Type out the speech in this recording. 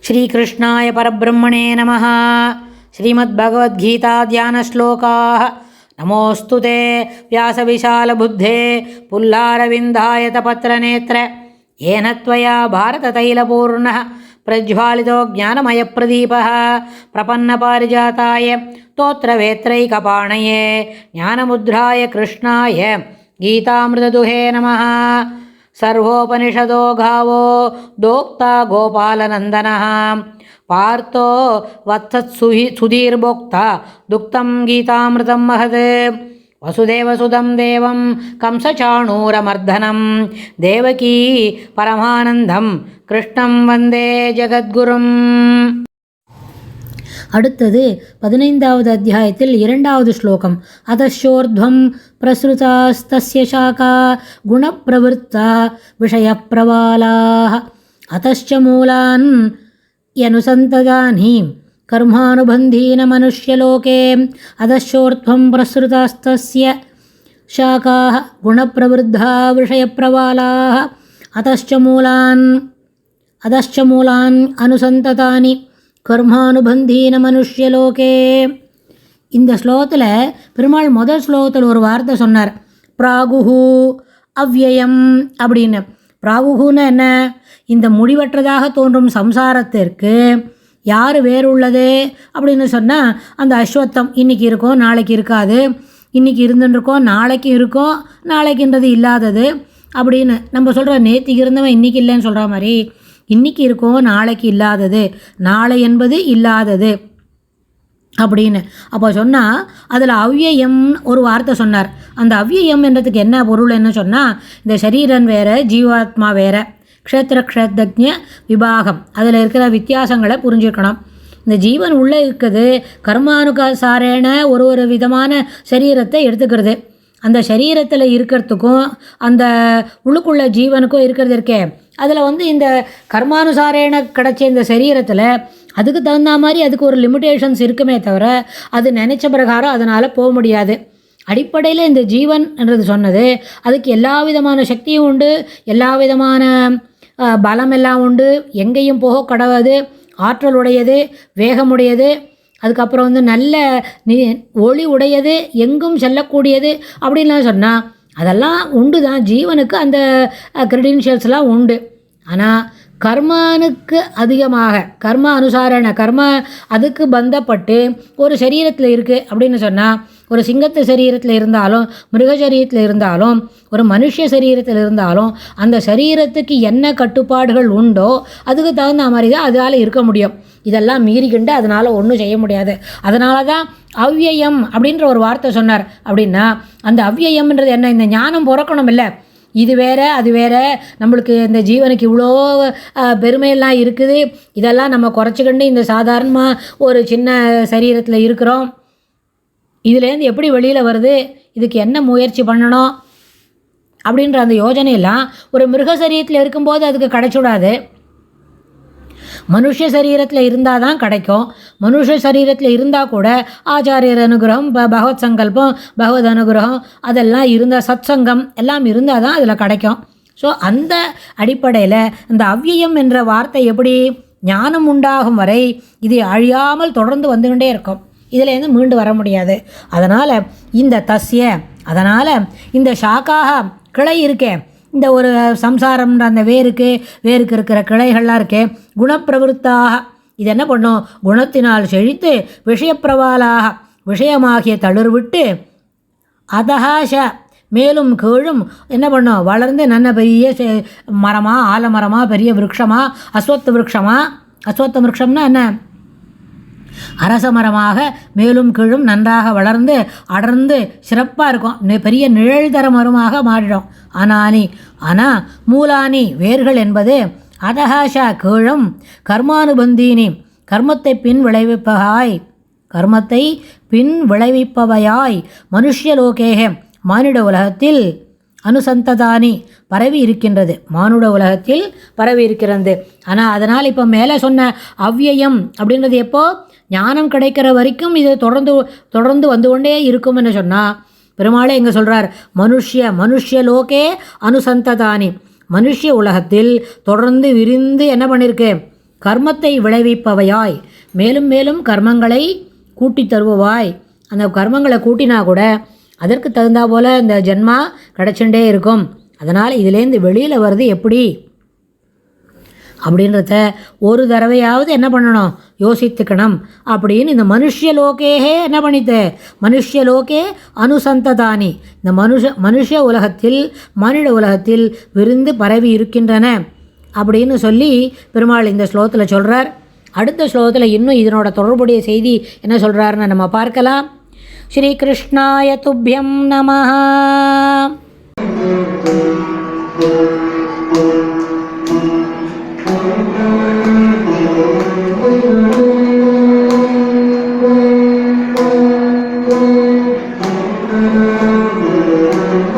श्रीकृष्णाय परब्रह्मणे नमः। श्रीमद्भगवद्गीता ध्यानश्लोकाः। नमोऽस्तु ते व्यासविशालबुद्धे पुल्लारविन्दायतपत्रनेत्र येन त्वया भारततैलपूर्णः प्रज्वालितो ज्ञानमयप्रदीपः प्रपन्नपारिजाताय स्तोत्रवेत्रैकपाणये ज्ञानमुद्राय कृष्णाय गीतामृतदुहे नमः। सर्वोपनिषदो गावो दोक्ता गोपालनन्दनः पार्थो वत्सत्सुधीर्भोक्ता दुक्तं गीतामृतं महत्। वसुदेवसुतं देवं कंसचाणूरमर्दनं देवकी परमानन्दं कृष्णं वन्दे जगद्गुरुम्। அடுத்தது 15வது அத்தியாயத்தில் 2வது ஸ்லோகம். அதஷோர்த்வம் பிரசுதாஸ்தஸ்ய சாகா குணப்பிரவృத்தா விஷயப்பிரவாலாः அதश्च மூலான் யனுசந்ததானி கர்மானுபந்தீன மனுஷ்யலோகே. அதஷோர்த்வம் பிரசுதாஸ்தஸ்ய शाखाः गुणप्रवृद्धा विषयप्रवालाः अतश्च मूलान् अनुसन्ततानि கர்மானுபந்தீன மனுஷ்யலோகே. இந்த ஸ்லோகத்தில் பெருமாள் முதல் ஸ்லோகத்தில் ஒரு வார்த்தை சொன்னார், பிராகுஹு அவ்யயம் அப்படின்னு. பிராகுஹுன்னு என்ன? இந்த முடிவற்றதாக தோன்றும் சம்சாரத்திற்கு யார் வேறுள்ளது அப்படின்னு சொன்னால் அந்த அஸ்வத்தம். இன்றைக்கி இருக்கும் நாளைக்கு இருக்காது, இன்றைக்கி இருந்துருக்கோம் நாளைக்கு இருக்கும், நாளைக்குன்றது இல்லாதது அப்படின்னு நம்ம சொல்கிற. நேற்றுக்கு இருந்தவன் இன்றைக்கி இல்லைன்னு சொல்கிற மாதிரி இன்றைக்கி இருக்கும் நாளைக்கு இல்லாதது, நாளை என்பது இல்லாதது அப்படின்னு. அப்போ சொன்னால் அதில் அவ்யயம் ஒரு வார்த்தை சொன்னார். அந்த அவ்யயம் என்றதுக்கு என்ன பொருள் என்ன சொன்னால், இந்த சரீரன் வேறு ஜீவாத்மா வேறு, க்ஷேத்திர விபாகம் அதில் இருக்கிற வித்தியாசங்களை புரிஞ்சுக்கணும். இந்த ஜீவன் உள்ளே இருக்குது கர்மானுசாரேன ஒரு விதமான சரீரத்தை எடுத்துக்கிறது. அந்த சரீரத்தில் இருக்கிறதுக்கும் அந்த உள்ளுக்குள்ள ஜீவனுக்கும் இருக்கிறது இருக்கே, அதில் இந்த கர்மானுசாரேன கிடச்ச இந்த சரீரத்தில் அதுக்கு தகுந்த மாதிரி அதுக்கு ஒரு லிமிட்டேஷன்ஸ் இருக்குமே தவிர அது நினச்ச பிரகாரம் அதனால் போக முடியாது. அடிப்படையில் இந்த ஜீவன் என்றது சொன்னது அதுக்கு எல்லா விதமான சக்தியும் உண்டு, எல்லா விதமான பலம் எல்லாம் உண்டு, எங்கேயும் போக கடவுது, ஆற்றலுடையது, வேகமுடையது, அதுக்கப்புறம் நல்ல ஒளி உடையது, எங்கும் செல்லக்கூடியது அப்படின்லாம் சொன்னால் அதெல்லாம் உண்டு தான். ஜீவனுக்கு அந்த கிரெடென்ஷியல்ஸ்லாம் உண்டு. ஆனால் கர்மானுக்கு அதிகமாக கர்ம அனுசாரண கர்ம அதுக்கு பந்தப்பட்டு ஒரு சரீரத்தில் இருக்குது அப்படின்னு சொன்னால், ஒரு சிங்கத்து சரீரத்தில் இருந்தாலும் மிருக சரீரத்தில் இருந்தாலும் ஒரு மனுஷ சரீரத்தில் இருந்தாலும் அந்த சரீரத்துக்கு என்ன கட்டுப்பாடுகள் உண்டோ அதுக்கு தகுந்த மாதிரி தான் அதால் இருக்க முடியும். இதெல்லாம் மீறிக்கிண்டு அதனால் ஒன்றும் செய்ய முடியாது. அதனால தான் அவ்யயம் அப்படின்ற ஒரு வார்த்தை சொன்னார். அப்படின்னா அந்த அவ்யயம்ன்றது என்ன? இந்த ஞானம் பிறக்கணும் இல்லை, இது வேறு அது வேறு, நம்மளுக்கு இந்த ஜீவனுக்கு இவ்வளோ பெருமையெல்லாம் இருக்குது, இதெல்லாம் நம்ம குறைச்சிக்கிண்டு இந்த சாதாரணமாக ஒரு சின்ன சரீரத்தில் இருக்கிறோம், இதுலேருந்து எப்படி வெளியில் வருது, இதுக்கு என்ன முயற்சி பண்ணணும் அப்படின்ற அந்த யோஜனையெல்லாம் ஒரு மிருக சரீரத்தில் இருக்கும்போது அதுக்கு கிடைச்சுடாது. மனுஷ சரீரத்தில் இருந்தால் தான் கிடைக்கும். மனுஷ சரீரத்தில் இருந்தால் கூட ஆச்சாரியர் அனுகிரகம், பகவத் சங்கல்பம், பகவத் அனுகிரகம் அதெல்லாம் இருந்தால், சத் சங்கம் எல்லாம் இருந்தால் தான் அதில் கிடைக்கும். ஸோ அந்த அடிப்படையில் இந்த அவ்யயம் என்ற வார்த்தை எப்படி ஞானம் உண்டாகும் வரை இது அழியாமல் தொடர்ந்து வந்துகிட்டே இருக்கும், இதிலேருந்து மீண்டு வர முடியாது. அதனால் இந்த அதனால் இந்த ஷாக்காக கிளை இருக்கே, இந்த ஒரு சம்சாரம்ன்ற அந்த வேருக்கு இருக்கிற கிளைகள்லாம் இருக்கே, குணப்பிரவருத்தாக இது என்ன பண்ணும்? குணத்தினால் செழித்து விஷயப்பிரவாலாக விஷயமாகிய தளிர்விட்டு அதஹாஷ மேலும் கீழும் என்ன பண்ணும்? வளர்ந்து நல்ல பெரிய மரமாக, ஆலமரமாக, பெரிய விருட்சமாக, அஸ்வத்த விருட்சம்னா என்ன? அரச மரமாக மேலும் கீழும் நன்றாக வளர்ந்து அடர்ந்து சிறப்பாக இருக்கும், பெரிய நிழல் தர மரமாக மாறிடும். ஆனால் மூலானி வேர்கள் என்பது அதஹாஷா கீழும் கர்மானுபந்தீனி கர்மத்தை பின் விளைவிப்பவையாய் மனுஷ்யலோகேக மானிட உலகத்தில் அனுசந்ததானி பரவி இருக்கின்றது, மானுட உலகத்தில் பரவி இருக்கிறது. ஆனால் அதனால் இப்போ மேலே சொன்ன அவ்யயம் அப்படின்றது எப்போ? ஞானம் கிடைக்கிற வரைக்கும் இது தொடர்ந்து வந்து கொண்டே இருக்கும் என்று சொன்னால் பெருமாளே எங்கே சொல்கிறார்? மனுஷ்யலோகே அனுசந்ததானி, மனுஷ உலகத்தில் தொடர்ந்து விரிந்து என்ன பண்ணியிருக்கு? கர்மத்தை விளைவிப்பவையாய் மேலும் மேலும் கர்மங்களை கூட்டி தருவாய். அந்த கர்மங்களை கூட்டினா கூட அதற்கு தகுந்தா போல் இந்த ஜென்மா கிடச்சுட்டே இருக்கும். அதனால் இதிலேருந்து வெளியில் வர்றது எப்படி அப்படின்றத ஒரு தடவையாவது என்ன பண்ணணும், யோசித்துக்கணும் அப்படின்னு இந்த மனுஷ்யலோகேயே என்ன பண்ணித்து, மனுஷ்யலோகே அனுசந்ததானி, இந்த மனுஷ உலகத்தில் மனித உலகத்தில் விருந்து பரவி இருக்கின்றன அப்படின்னு சொல்லி பெருமாள் இந்த ஸ்லோகத்தில் சொல்கிறார். அடுத்த ஸ்லோகத்தில் இன்னும் இதனோட தொடர்புடைய செய்தி என்ன சொல்கிறாருன்னு நம்ம பார்க்கலாம். ஸ்ரீ கிருஷ்ணாய துப்யம் நமஹ.